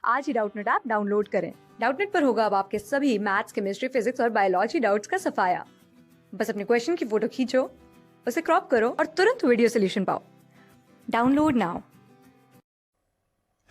आज ही Doubtnut app download करें। Doubtnut पर होगा अब आपके सभी मैथ्स, केमिस्ट्री, फिजिक्स और बायोलॉजी डाउट्स का सफाया। बस अपने क्वेश्चन की फोटो खींचो, उसे क्रॉप करो और तुरंत वीडियो सोल्यूशन पाओ। Download now.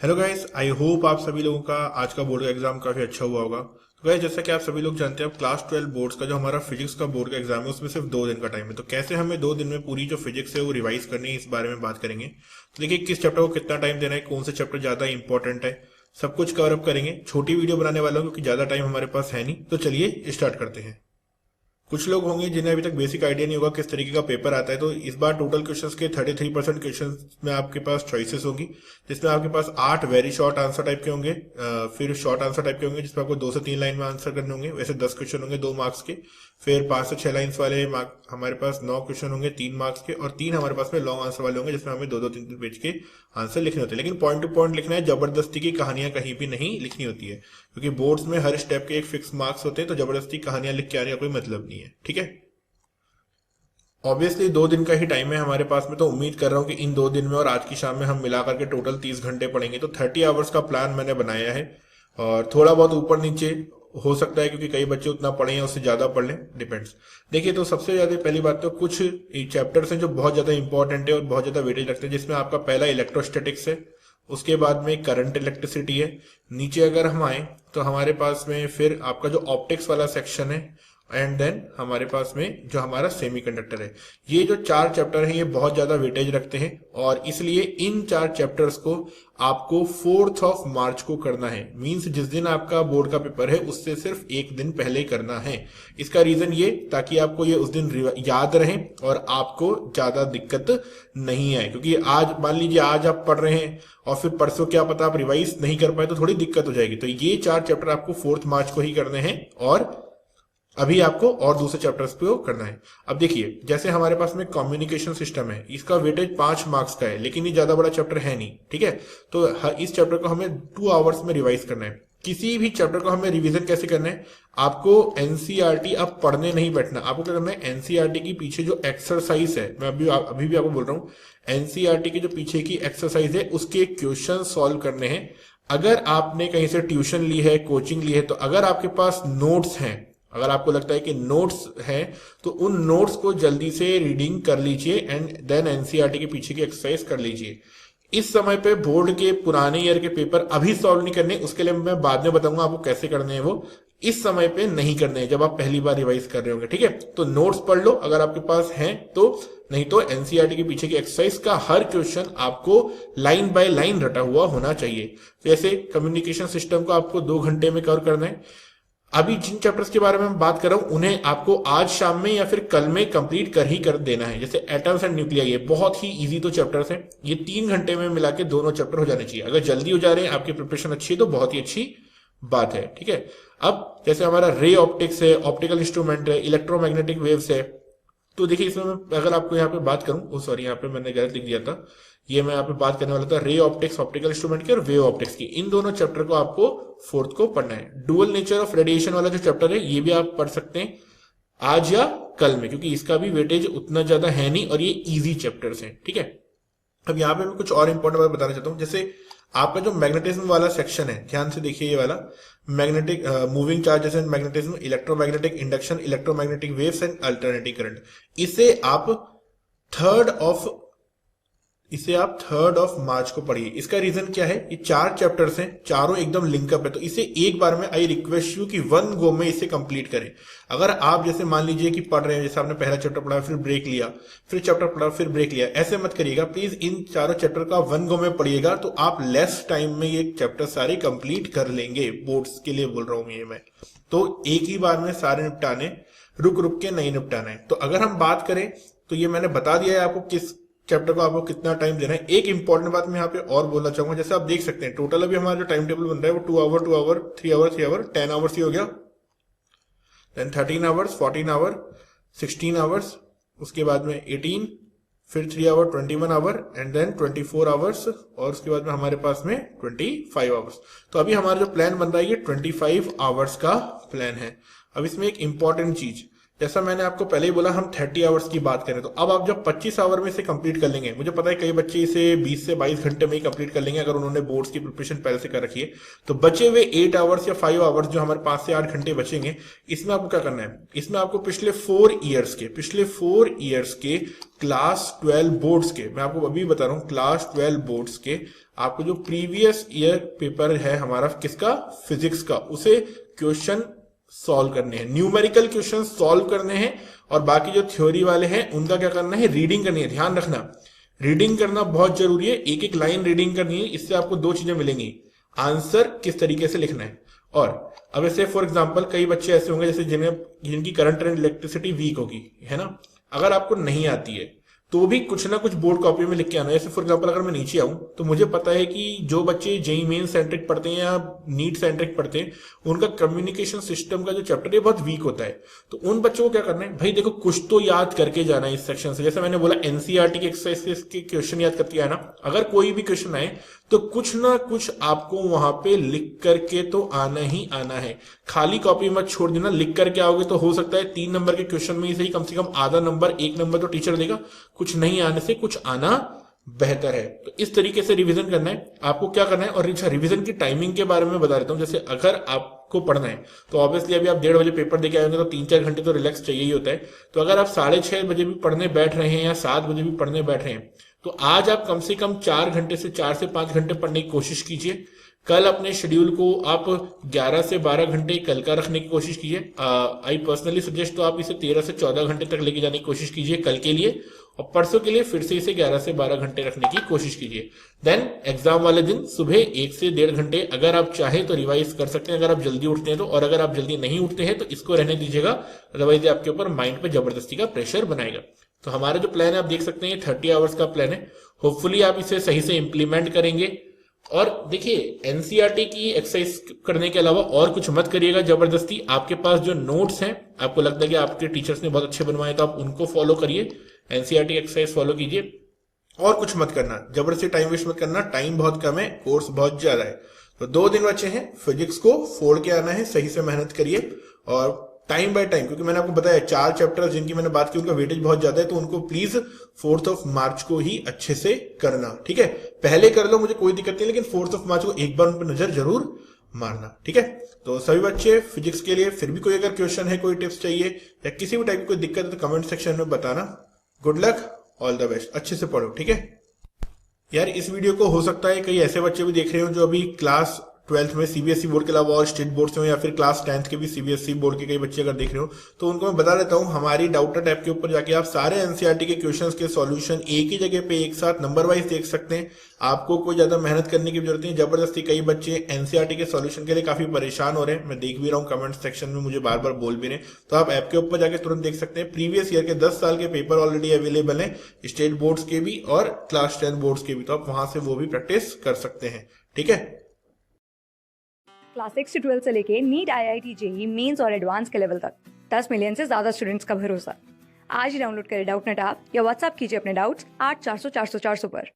Hello guys, I hope आप सभी लोगों का आज का बोर्ड का एग्जाम काफी अच्छा हुआ होगा। तो गाइस, जैसा कि आप सभी लोग जानते हैं, अब क्लास 12 बोर्ड्स का जो हमारा फिजिक्स का बोर्ड का एग्जाम है उसमें सिर्फ 2 दिन का टाइम है। तो कैसे हमें 2 दिन में पूरी जो फिजिक्स है वो रिवाइज करनी है, इस बारे में बात करेंगे। तो देखिए, किस चैप्टर को कितना टाइम देना है, कौन सा चैप्टर ज्यादा इंपॉर्टेंट है, सब कुछ कवर अप करेंगे। छोटी वीडियो बनाने वाला हूं क्योंकि ज्यादा टाइम हमारे पास है नहीं। तो चलिए स्टार्ट करते हैं। कुछ लोग होंगे जिन्हें अभी तक बेसिक आइडिया नहीं होगा किस तरीके का पेपर आता है। तो इस बार टोटल क्वेश्चंस के 33% क्वेश्चंस में आपके पास चॉइसेस होंगी, जिसमें आपके पास 8 वेरी शॉर्ट आंसर टाइप के होंगे, फिर शॉर्ट आंसर टाइप के होंगे जिसमें आपको 2 से 3 लाइन में आंसर करने होंगे। वैसे 10 क्वेश्चन होंगे 2 मार्क्स के। फिर 5 से 6 लाइन्स वाले हमारे पास 9 क्वेश्चन होंगे 3 मार्क्स के, और 3 हमारे पास में लॉन्ग आंसर वाले होंगे जिसमें हमें 2-2 3-3 पेज के आंसर लिखने होते हैं। लेकिन पॉइंट टू पॉइंट लिखना है, जबरदस्ती की कहानियां कहीं भी नहीं लिखनी होती है, क्योंकि बोर्ड्स में हर स्टेप के एक फिक्स मार्क्स होते हैं। तो जबरदस्ती कहानियां लिख के आने का कोई मतलब नहीं है, ठीक है। ऑब्वियसली 2 दिन का ही टाइम है हमारे पास में, तो उम्मीद कर रहा हूँ कि इन 2 दिन में और आज की शाम में हम मिलाकर के टोटल 30 घंटे पढ़ेंगे। तो 30 आवर्स का प्लान मैंने बनाया है, और थोड़ा बहुत ऊपर नीचे हो सकता है क्योंकि कई बच्चे उतना पढ़े हैं, उससे ज्यादा पढ़ लें, डिपेंड्स। देखिए, तो सबसे ज्यादा पहली बात तो कुछ चैप्टर्स हैं जो बहुत ज्यादा इंपॉर्टेंट है और बहुत ज्यादा वेटेज रखते हैं, जिसमें आपका पहला इलेक्ट्रोस्टैटिक्स है, उसके बाद में करंट इलेक्ट्रिसिटी है। नीचे अगर हम आए तो हमारे पास में फिर आपका जो ऑप्टिक्स वाला सेक्शन है, एंड देन हमारे पास में जो हमारा सेमीकंडक्टर है। ये जो 4 चैप्टर हैं ये बहुत ज्यादा वेटेज रखते हैं, और इसलिए इन 4 चैप्टर्स को आपको 4 मार्च को करना है। मींस जिस दिन आपका बोर्ड का पेपर है उससे सिर्फ 1 दिन पहले करना है। इसका रीजन ये, ताकि आपको ये उस दिन याद रहे और आपको ज्यादा दिक्कत नहीं आए। क्योंकि आज मान लीजिए आज आप पढ़ रहे हैं और फिर परसों क्या पता आप रिवाइज नहीं कर पाए तो थोड़ी दिक्कत हो जाएगी। तो ये 4 चैप्टर आपको 4 मार्च को ही करने हैं, और अभी आपको और दूसरे चैप्टर्स पे करना है। अब देखिए, जैसे हमारे पास में कम्युनिकेशन सिस्टम है, इसका वेटेज 5 मार्क्स का है, लेकिन ये ज्यादा बड़ा चैप्टर है नहीं, ठीक है। तो इस चैप्टर को हमें 2 आवर्स में रिवाइज करना है। किसी भी चैप्टर को हमें रिवीजन कैसे करना है, आपको एनसीईआरटी अब पढ़ने नहीं बैठना। आपको क्या करना है, एनसीईआरटी की पीछे जो एक्सरसाइज है, मैं अभी भी आपको बोल रहा हूँ, एनसीईआरटी की जो पीछे की एक्सरसाइज है उसके क्वेश्चन सॉल्व करने हैं। अगर आपने कहीं से ट्यूशन ली है, कोचिंग ली है, तो अगर आपके पास नोट्स हैं, अगर आपको लगता है कि नोट्स हैं, तो उन नोट्स को जल्दी से रीडिंग कर लीजिए एंड देन एनसीईआरटी के पीछे की एक्सरसाइज कर लीजिए। इस समय पे बोर्ड के पुराने ईयर के पेपर अभी सॉल्व नहीं करने, उसके लिए मैं बाद में बताऊंगा आपको कैसे करने हैं। वो इस समय पे नहीं करने हैं जब आप पहली बार रिवाइज कर रहे होंगे, ठीक है। तो नोट्स पढ़ लो अगर आपके पास हैं तो, नहीं तो एनसीईआरटी के पीछे की एक्सरसाइज का हर क्वेश्चन आपको लाइन बाय लाइन रटा हुआ होना चाहिए। जैसे कम्युनिकेशन सिस्टम को आपको 2 घंटे में कवर करना है। अभी जिन चैप्टर्स के बारे में मैं बात कर रहा हूं उन्हें आपको आज शाम में या फिर कल में कंप्लीट कर देना है। जैसे एटम्स एंड न्यूक्लिया, ये बहुत ही इजी तो चैप्टर्स हैं, ये 3 घंटे में मिला के दोनों चैप्टर हो जाने चाहिए। अगर जल्दी हो जा रहे हैं, आपकी प्रिपरेशन अच्छी है तो बहुत ही अच्छी बात है, ठीक है। अब जैसे हमारा रे ऑप्टिक्स है, ऑप्टिकल इंस्ट्रूमेंट है, इलेक्ट्रोमैग्नेटिक वेव्स है, तो देखिए इसमें मैं अगर आपको यहाँ पे बात करूं, सॉरी यहाँ पे मैंने गलत लिख दिया था, ये मैं यहाँ पे बात करने वाला था रे ऑप्टिक्स, ऑप्टिकल इंस्ट्रूमेंट की और वेव ऑप्टिक्स की। इन दोनों चैप्टर को आपको 4th को पढ़ना है। डुअल नेचर ऑफ रेडिएशन वाला जो चैप्टर है ये भी आप पढ़ सकते हैं आज या कल में, क्योंकि इसका भी वेटेज उतना ज्यादा है नहीं और ये इजी चैप्टर्स हैं, ठीक है। अब यहाँ पे मैं कुछ और इंपॉर्टेंट बात बताना चाहता हूँ। जैसे आपका जो मैग्नेटिज्म वाला सेक्शन है, ध्यान से देखिए, ये वाला magnetic moving charges and magnetism, electromagnetic induction, electromagnetic waves and alternating current, इसे आप 3rd ऑफ मार्च को पढ़िए। इसका रीजन क्या है, ये 4 चैप्टर्स हैं, चारों एकदम लिंकअप है, तो इसे एक बार में आई रिक्वेस्ट यू कि 1 गो में इसे कंप्लीट करें। अगर आप जैसे मान लीजिए कि पढ़ रहे हैं, जैसे आपने पहला चैप्टर पढ़ा फिर ब्रेक लिया, फिर चैप्टर पढ़ा फिर ब्रेक लिया, ऐसे मत करिएगा प्लीज। इन चारों चैप्टर का 1 गो में पढ़िएगा तो आप लेस टाइम में ये चैप्टर सारे कंप्लीट कर लेंगे। बोर्ड्स के लिए बोल रहा हूं ये मैं, तो एक ही बार में सारे निपटाने, रुक रुक के नहीं निपटाना है। तो अगर हम बात करें तो ये मैंने बता दिया है आपको किस चैप्टर को आपको कितना टाइम देना है। एक इंपॉर्टेंट बात मैं यहाँ पे और बोलना चाहूंगा, जैसे आप देख सकते हैं टोटल अभी हमारा जो टाइम टेबल बन रहा है वो 2 hour 2 hour 3 hour 3 hour 10 hours ही हो गया, देन 13 आवर्स 14 आवर 16 आवर्स, उसके बाद में 18, फिर 3 hour 21 hour and then 24 hours, और उसके बाद में हमारे पास में 25 आवर्स। तो अभी हमारा जो प्लान बन रहा है ये 25 आवर्स का प्लान है। अब इसमें एक इंपॉर्टेंट चीज, जैसा मैंने आपको पहले ही बोला, हम 30 आवर्स की बात करें तो अब आप जब 25 आवर में से कंप्लीट कर लेंगे, मुझे पता है कई बच्चे इसे 20 से 22 घंटे में ही कंप्लीट कर लेंगे अगर उन्होंने बोर्ड्स की प्रिपरेशन पहले से कर रखी है। तो बचे हुए 8 आवर्स या 5 आवर्स जो हमारे 5 से 8 घंटे बचेंगे, इसमें आपको क्या करना है, इसमें आपको पिछले 4 ईयर्स के क्लास 12 बोर्ड्स के, मैं आपको अभी बता रहा हूँ, क्लास 12 बोर्ड्स के आपको जो प्रीवियस ईयर पेपर है हमारा किसका, फिजिक्स का, उसे क्वेश्चन सॉल्व करने हैं, न्यूमेरिकल क्वेश्चन सॉल्व करने हैं। और बाकी जो थ्योरी वाले हैं उनका क्या करना है, रीडिंग करनी है। ध्यान रखना, रीडिंग करना बहुत जरूरी है, एक एक लाइन रीडिंग करनी है। इससे आपको 2 चीजें मिलेंगी, आंसर किस तरीके से लिखना है, और अब ऐसे फॉर एग्जांपल कई बच्चे ऐसे होंगे जैसे जिनकी करंट एंड इलेक्ट्रिसिटी वीक होगी, है ना, अगर आपको नहीं आती है तो भी कुछ ना कुछ बोर्ड कॉपी में लिख के आना है। जैसे फॉर एग्जांपल अगर मैं नीचे आऊं तो मुझे पता है कि जो बच्चे जेईई मेन सेंट्रिक पढ़ते हैं या नीट सेंट्रिक पढ़ते हैं, उनका कम्युनिकेशन सिस्टम का जो चैप्टर है बहुत वीक होता है। तो उन बच्चों को क्या करना है, भाई देखो कुछ तो याद करके जाना है इस सेक्शन से। जैसे मैंने बोला एनसीईआरटी के एक्सरसाइज के क्वेश्चन याद करके आना, अगर कोई भी क्वेश्चन आए तो कुछ ना कुछ आपको वहां पे लिख करके तो आना ही आना है। खाली कॉपी मत छोड़ देना, लिख करके आओगे तो हो सकता है 3 नंबर के क्वेश्चन में ही सही कम से कम आधा नंबर, 1 नंबर तो टीचर देगा। कुछ नहीं आने से कुछ आना बेहतर है। तो इस तरीके से रिवीजन करना है आपको, क्या करना है। और रिवीजन की टाइमिंग के बारे में बता देता हूं। जैसे अगर आपको पढ़ना है तो ऑब्वियसली अभी आप 1:30 बजे पेपर देके आएंगे तो 3-4 घंटे तो रिलैक्स चाहिए ही होता है। तो अगर आप 6:30 बजे भी पढ़ने बैठ रहे हैं या 7 बजे भी पढ़ने बैठ रहे हैं तो आज आप कम से कम 4 घंटे से 4 से 5 घंटे पढ़ने की कोशिश कीजिए। कल अपने शेड्यूल को आप 11 से 12 घंटे कल का रखने की कोशिश कीजिए। आई पर्सनली सजेस्ट तो आप इसे 13 से 14 घंटे तक लेके जाने की कोशिश कीजिए कल के लिए, और परसों के लिए फिर से इसे 11 से 12 घंटे रखने की कोशिश कीजिए। देन एग्जाम वाले दिन सुबह 1 से 1.5 घंटे अगर आप चाहें तो रिवाइज कर सकते हैं, अगर आप जल्दी उठते हैं तो। और अगर आप जल्दी नहीं उठते हैं तो इसको रहने दीजिएगा, अदरवाइज आपके ऊपर माइंड पे जबरदस्ती का प्रेशर बनाएगा। तो हमारा जो प्लान है आप देख सकते हैं 30 आवर्स का प्लान है। होपफुली आप इसे सही से इंप्लीमेंट करेंगे। और देखिए एनसीईआरटी की एक्सरसाइज करने के अलावा और कुछ मत करिएगा जबरदस्ती। आपके पास जो नोट्स हैं, आपको लगता है कि आपके टीचर्स ने बहुत अच्छे बनवाए तो आप उनको फॉलो करिए, एनसीईआरटी एक्सरसाइज फॉलो कीजिए। और कुछ मत करना, जबरदस्ती टाइम वेस्ट मत करना, टाइम बहुत कम है, कोर्स बहुत ज्यादा है। तो 2 दिन बचे हैं, फिजिक्स को फोड़ के आना है, सही से मेहनत करिए और टाइम बाय टाइम, क्योंकि मैंने आपको बताया 4 चैप्टर्स जिनकी मैंने बात की उनका वेटेज बहुत ज्यादा है, तो उनको प्लीज 4 मार्च को ही अच्छे से करना, ठीक है। पहले कर लो मुझे कोई दिक्कत नहीं, लेकिन 4 मार्च को एक बार उन पर नजर जरूर मारना, ठीक है। तो सभी बच्चे फिजिक्स के लिए फिर भी कोई अगर क्वेश्चन है, कोई टिप्स चाहिए या किसी भी टाइप की कोई दिक्कत है तो कमेंट सेक्शन में बताना। Good luck, all the best, अच्छे से पढ़ो, ठीक है। यार इस वीडियो को हो सकता है कई ऐसे बच्चे भी देख रहे हो जो अभी क्लास 12th में सीबीएसई बोर्ड के अलावा और स्टेट बोर्ड से हो, या फिर क्लास 10th के भी सीबीएसई बोर्ड के कई बच्चे अगर देख रहे हो, तो उनको मैं बता देता हूं हमारी डाउटर टैब के ऊपर जाके आप सारे एनसीईआरटी के क्वेश्चंस के सॉल्यूशन एक ही जगह पे एक साथ नंबर वाइज देख सकते हैं। आपको कोई ज्यादा मेहनत करने की जरूरत नहीं। जबरदस्ती कई बच्चे एनसीईआरटी के सॉल्यूशन के लिए काफी परेशान हो रहे हैं, मैं देख भी रहा हूँ कमेंट सेक्शन में, मुझे बार बार बोल भी रहे हैं। तो आप ऐप के ऊपर जाके तुरंत देख सकते हैं। प्रीवियस ईयर के 10 साल के पेपर ऑलरेडी अवेलेबल है, स्टेट बोर्ड्स के भी और क्लास 10 बोर्ड्स के भी, तो आप वहां से वो भी प्रैक्टिस कर सकते हैं, ठीक है। क्लास 6 से 12 से लेके नीट, आईआईटी, जेईई मेंस और एडवांस के लेवल तक 10 मिलियन से ज्यादा स्टूडेंट्स का भरोसा। आज ही डाउनलोड करें डाउटनेट ऐप या व्हाट्सएप कीजिए अपने डाउट्स 8400 400 400 पर।